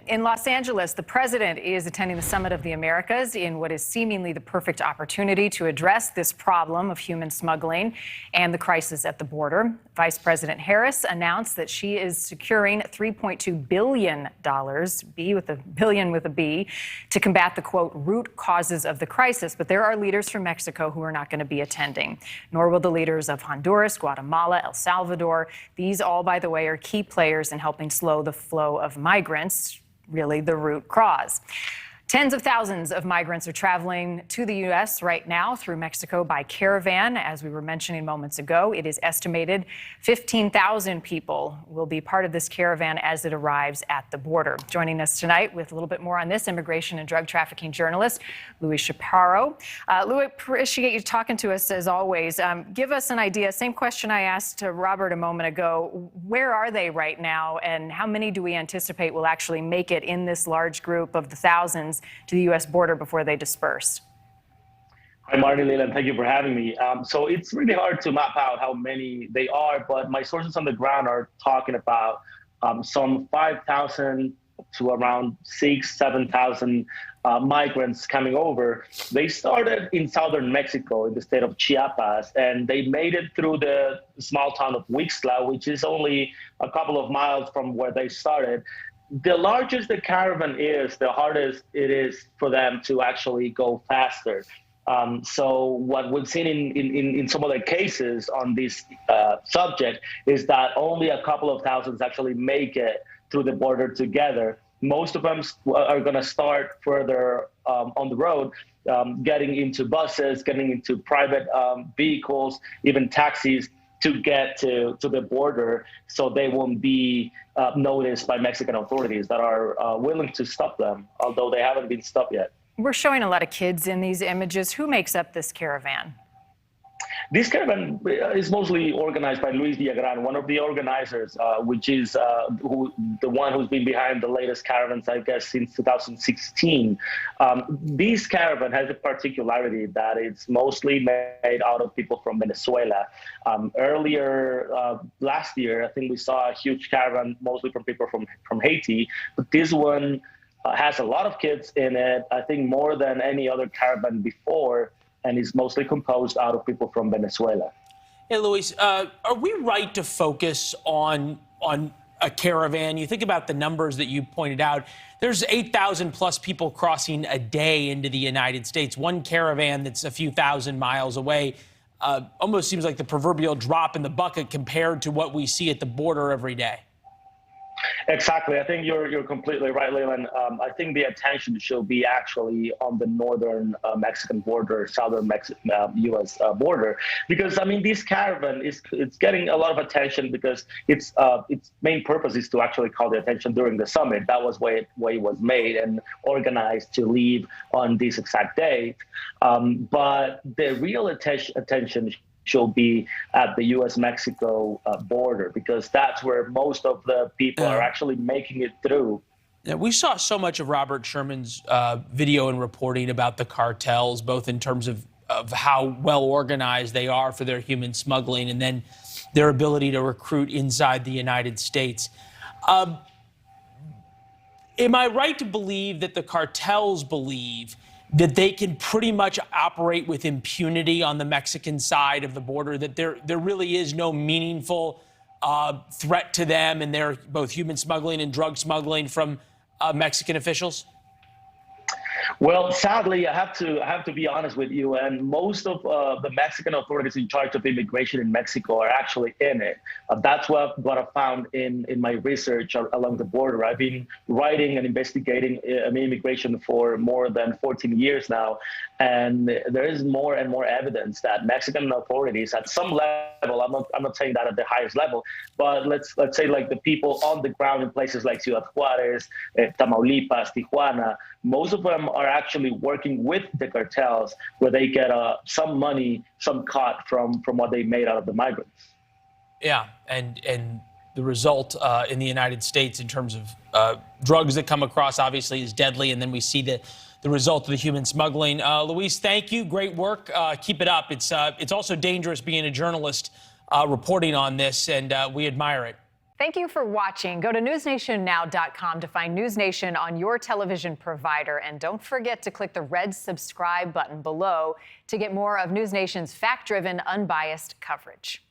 In Los Angeles, the president is attending the Summit of the Americas in what is seemingly the perfect opportunity to address this problem of human smuggling and the crisis at the border. Vice President Harris announced that she is securing $3.2 billion, B with a billion with a B, to combat the, quote, root causes of the crisis. But there are leaders from Mexico who are not going to be attending, nor will the leaders of Honduras, Guatemala, El Salvador. These all, by the way, are key players in helping slow the flow of migrants, really the root cause. Tens of thousands of migrants are traveling to the U.S. right now through Mexico by caravan. As we were mentioning moments ago, it is estimated 15,000 people will be part of this caravan as it arrives at the border. Joining us tonight with a little bit more on this, immigration and drug trafficking journalist Luis Chaparro. Luis, appreciate you talking to us as always. Give us an idea. Same question I asked to Robert a moment ago. Where are they right now, and how many do we anticipate will actually make it in this large group of the thousands to the U.S. border before they disperse? Hi, Marty, Leland. Thank you for having me. So it's really hard to map out how many they are, but my sources on the ground are talking about some 5,000 to around 6,000, 7,000 migrants coming over. They started in southern Mexico, in the state of Chiapas, and they made it through the small town of Huixtla, which is only a couple of miles from where they started. The larger the caravan is, the harder it is for them to actually go faster. So what we've seen in some of the cases on this subject is that only a couple of thousands actually make it through the border together. Most of them are going to start further on the road, getting into buses, getting into private vehicles, even taxis, to get to the border, so they won't be noticed by Mexican authorities that are willing to stop them, although they haven't been stopped yet. We're showing a lot of kids in these images. Who makes up this caravan? This caravan is mostly organized by Luis one of the organizers, which is the one who's been behind the latest caravans, I guess, since 2016. This caravan has a particularity that it's mostly made out of people from Venezuela. Earlier last year, I think we saw a huge caravan, mostly from people from Haiti, but this one has a lot of kids in it, I think more than any other caravan before, and is mostly composed out of people from Venezuela. Hey, Luis, are we right to focus on a caravan? You think about the numbers that you pointed out. There's 8,000 plus people crossing a day into the United States. One caravan that's a few thousand miles away almost seems like the proverbial drop in the bucket compared to what we see at the border every day. Exactly. I think you're completely right, Leland. I think the attention should be actually on the northern Mexican border, southern U.S. border, because I mean this caravan it's getting a lot of attention because its main purpose is to actually call the attention during the summit. That was why it was made and organized to leave on this exact date. But the real attention should be at the U.S.-Mexico border, because that's where most of the people are actually making it through. Yeah, we saw so much of Robert Sherman's video and reporting about the cartels, both in terms of how well organized they are for their human smuggling and then their ability to recruit inside the United States. Am I right to believe that the cartels believe that they can pretty much operate with impunity on the Mexican side of the border, that there really is no meaningful threat to them and their both human smuggling and drug smuggling from Mexican officials? Well, sadly, I have to be honest with you, and most of the Mexican authorities in charge of immigration in Mexico are actually in it. That's what I found in my research along the border. I've been writing and investigating immigration for more than 14 years now, and there is more and more evidence that Mexican authorities at some level, I'm not saying that at the highest level, but let's say like the people on the ground in places like Ciudad Juárez, Tamaulipas, Tijuana, most of them are actually working with the cartels, where they get some money, some cut from what they made out of the migrants. Yeah, and the result in the United States in terms of drugs that come across obviously is deadly, and then we see the result of the human smuggling. Luis, thank you. Great work. Keep it up. It's also dangerous being a journalist reporting on this, and we admire it. Thank you for watching. Go to newsnationnow.com to find News Nation on your television provider. And don't forget to click the red subscribe button below to get more of News Nation's fact-driven, unbiased coverage.